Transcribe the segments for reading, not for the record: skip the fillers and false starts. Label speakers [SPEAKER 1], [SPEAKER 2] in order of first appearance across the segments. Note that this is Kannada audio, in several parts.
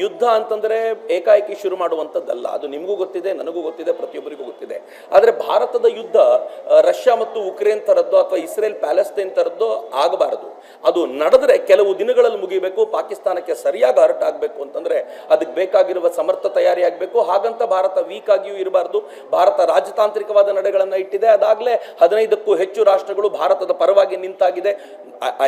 [SPEAKER 1] ಯುದ್ಧ ಅಂತಂದರೆ ಏಕಾಏಕಿ ಶುರು ಮಾಡುವಂಥದ್ದಲ್ಲ. ಅದು ನಿಮಗೂ ಗೊತ್ತಿದೆ, ನನಗೂ ಗೊತ್ತಿದೆ, ಪ್ರತಿಯೊಬ್ಬರಿಗೂ ಗೊತ್ತಿದೆ. ಆದರೆ ಭಾರತದ ಯುದ್ಧ ರಷ್ಯಾ ಮತ್ತು ಉಕ್ರೇನ್ ಥರದ್ದೋ ಅಥವಾ ಇಸ್ರೇಲ್ ಪ್ಯಾಲೆಸ್ತೈನ್ ಥರದ್ದೋ ಆಗಬಾರದು. ಅದು ನಡೆದರೆ ಕೆಲವು ದಿನಗಳಲ್ಲಿ ಮುಗಿಬೇಕು. ಪಾಕಿಸ್ತಾನಕ್ಕೆ ಸರಿಯಾಗಿ ಹರ್ಟ್ ಆಗಬೇಕು ಅಂತಂದರೆ ಅದಕ್ಕೆ ಬೇಕಾಗಿರುವ ಸಮರ್ಥ ತಯಾರಿ ಆಗಬೇಕು. ಹಾಗಂತ ಭಾರತ ವೀಕ್ ಆಗಿಯೂ ಇರಬಾರ್ದು. ಭಾರತ ರಾಜತಾಂತ್ರಿಕವಾದ ನಡೆಗಳನ್ನು ಇಟ್ಟಿದೆ. ಅದಾಗಲೇ 15ಕ್ಕೂ ಹೆಚ್ಚು ರಾಷ್ಟ್ರಗಳು ಭಾರತದ ಪರವಾಗಿ ನಿಂತಾಗಿದೆ.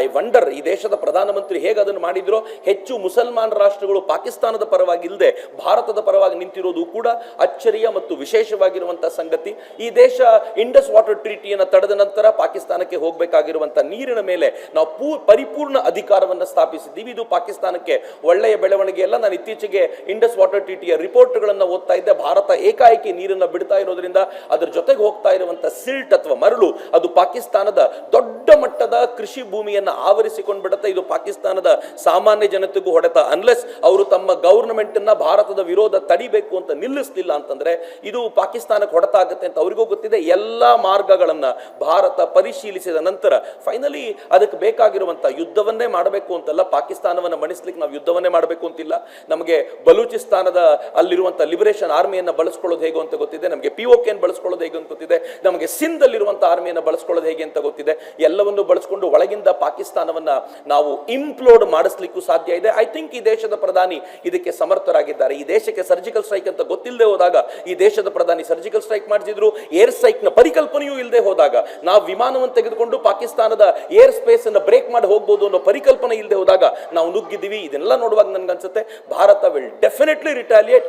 [SPEAKER 1] ಐ ವಂಡರ್, ಈ ದೇಶದ ಪ್ರಧಾನಮಂತ್ರಿ ಹೇಗೆ ಅದನ್ನು ಮಾಡಿದ್ರು. ಹೆಚ್ಚು ಮುಸಲ್ಮಾನ್ ರಾಷ್ಟ್ರಗಳು ಪಾಕಿಸ್ತಾನದ ಪರವಾಗಿ ಇಲ್ಲದೆ ಭಾರತದ ಪರವಾಗಿ ನಿಂತಿರೋದು ಕೂಡ ಅಚ್ಚರಿಯ ಮತ್ತು ವಿಶೇಷವಾಗಿರುವಂತಹ ಸಂಗತಿ. ಈ ದೇಶ ಇಂಡಸ್ ವಾಟರ್ ಟ್ರೀಟಿಯನ್ನು ತಡೆದ ನಂತರ ಪಾಕಿಸ್ತಾನಕ್ಕೆ ಹೋಗಬೇಕಾಗಿರುವಂತಹ ನೀರಿನ ಮೇಲೆ ನಾವು ಪರಿಪೂರ್ಣ ಅಧಿಕಾರವನ್ನು ಸ್ಥಾಪಿಸಿದ್ದೀವಿ. ಇದು ಪಾಕಿಸ್ತಾನಕ್ಕೆ ಒಳ್ಳೆಯ ಬೆಳವಣಿಗೆ ಅಲ್ಲ. ನಾನು ಇತ್ತೀಚೆಗೆ ಇಂಡಸ್ ವಾಟರ್ ಟ್ರೀಟಿಯ ರಿಪೋರ್ಟ್ಗಳನ್ನು ಓದ್ತಾ ಇದ್ದೆ. ಭಾರತ ಏಕಾಏಕಿ ನೀರನ್ನು ಬಿಡ್ತಾ ಇರೋದ್ರಿಂದ ಅದರ ಜೊತೆಗೆ ಹೋಗ್ತಾ ಇರುವಂತಹ ಸಿಲ್ಟ್ ಅಥವಾ ಮರಳು ಅದು ಪಾಕಿಸ್ತಾನದ ದೊಡ್ಡ ಮಟ್ಟದ ಕೃಷಿ ಭೂಮಿಯನ್ನು ಆವರಿಸಿಕೊಂಡು ಬಿಡುತ್ತೆ. ಇದು ಪಾಕಿಸ್ತಾನದ ಸಾಮಾನ್ಯ ಜನತೆಗೂ ಹೊಡೆತ. ಅನ್ಲೆಸ್ ಅವರು ತಮ್ಮ ಗವರ್ನಮೆಂಟ್ ಅನ್ನ ಭಾರತದ ವಿರೋಧ ತಡಿಬೇಕು ಅಂತ ನಿಲ್ಲಿಸಲಿಲ್ಲ ಅಂತಂದ್ರೆ ಇದು ಪಾಕಿಸ್ತಾನಕ್ಕೆ ಹೊಡೆತ ಆಗುತ್ತೆ ಅಂತ ಅವರಿಗೂ ಗೊತ್ತಿದೆ. ಎಲ್ಲ ಮಾರ್ಗಗಳನ್ನ ಭಾರತ ಪರಿಶೀಲಿಸಿದ ನಂತರ ಫೈನಲಿ ಅದಕ್ಕೆ ಬೇಕಾಗಿರುವಂತಹ ಯುದ್ಧವನ್ನೇ ಮಾಡಬೇಕು ಅಂತಲ್ಲ, ಪಾಕಿಸ್ತಾನವನ್ನು ಮಣಿಸ್ಲಿಕ್ಕೆ ನಾವು ಯುದ್ಧವನ್ನೇ ಮಾಡಬೇಕು ಅಂತಿಲ್ಲ. ನಮಗೆ ಬಲೂಚಿಸ್ತಾನದ ಅಲ್ಲಿರುವಂತಹ ಲಿಬರೇಷನ್ ಆರ್ಮಿಯನ್ನು ಬಳಸ್ಕೊಳ್ಳೋದು ಹೇಗೆ ಅಂತ ಗೊತ್ತಿದೆ. ನಮಗೆ POK ಬಳಸ್ಕೊಳ್ಳೋದು ಹೇಗೆ ಅಂತ ಗೊತ್ತಿದೆ. ನಮಗೆ ಸಿಂಧ್ ಅಲ್ಲಿರುವಂತಹ ಆರ್ಮಿಯನ್ನು ಬಳಸ್ಕೊಳ್ಳೋದು ಹೇಗೆ ಅಂತ ಗೊತ್ತಿದೆ. ಎಲ್ಲವನ್ನು ಬಳಸಿಕೊಂಡು ಒಳಗಿಂದ ಪಾಕಿಸ್ತಾನವನ್ನ ನಾವು ಇಂಪ್ಲೋಡ್ ಮಾಡಿಸ್ಲಿಕ್ಕೂ ಸಾಧ್ಯ ಇದೆ. ಐ ಥಿಂಕ್ ಈ ದೇಶದ ಪ್ರಧಾನಿ ಇದಕ್ಕೆ ಸಮರ್ಥರಾಗಿದ್ದಾರೆ. ಈ ದೇಶಕ್ಕೆ ಸರ್ಜಿಕಲ್ ಸ್ಟ್ರೈಕ್ ಅಂತ ಗೊತ್ತಿಲ್ಲದೆ ಹೋದಾಗ ಈ ದೇಶದ ಪ್ರಧಾನಿ ಸರ್ಜಿಕಲ್ ಸ್ಟ್ರೈಕ್ ಮಾಡಿದ್ರು. ಏರ್ ಸ್ಟ್ರೈಕ್ ನ ಪರಿಕಲ್ಪನೆಯೂ ಇಲ್ಲದೆ ಹೋದಾಗ, ನಾವು ವಿಮಾನವನ್ನು ತೆಗೆದುಕೊಂಡು ಪಾಕಿಸ್ತಾನದ ಏರ್ ಸ್ಪೇಸ್ ಅನ್ನು ಬ್ರೇಕ್ ಮಾಡಿ ಹೋಗಬಹುದು ಅನ್ನೋ ಪರಿಕಲ್ಪನೆ ಇಲ್ಲದೆ ಹೋದಾಗ ನಾವು ನುಗ್ಗಿದ್ದೀವಿ. ಇದನ್ನೆಲ್ಲ ನೋಡುವಾಗ ನನ್ಗನ್ಸುತ್ತೆ Bharat will definitely retaliate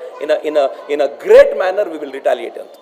[SPEAKER 1] in a great manner. We will retaliate ಅಂತ.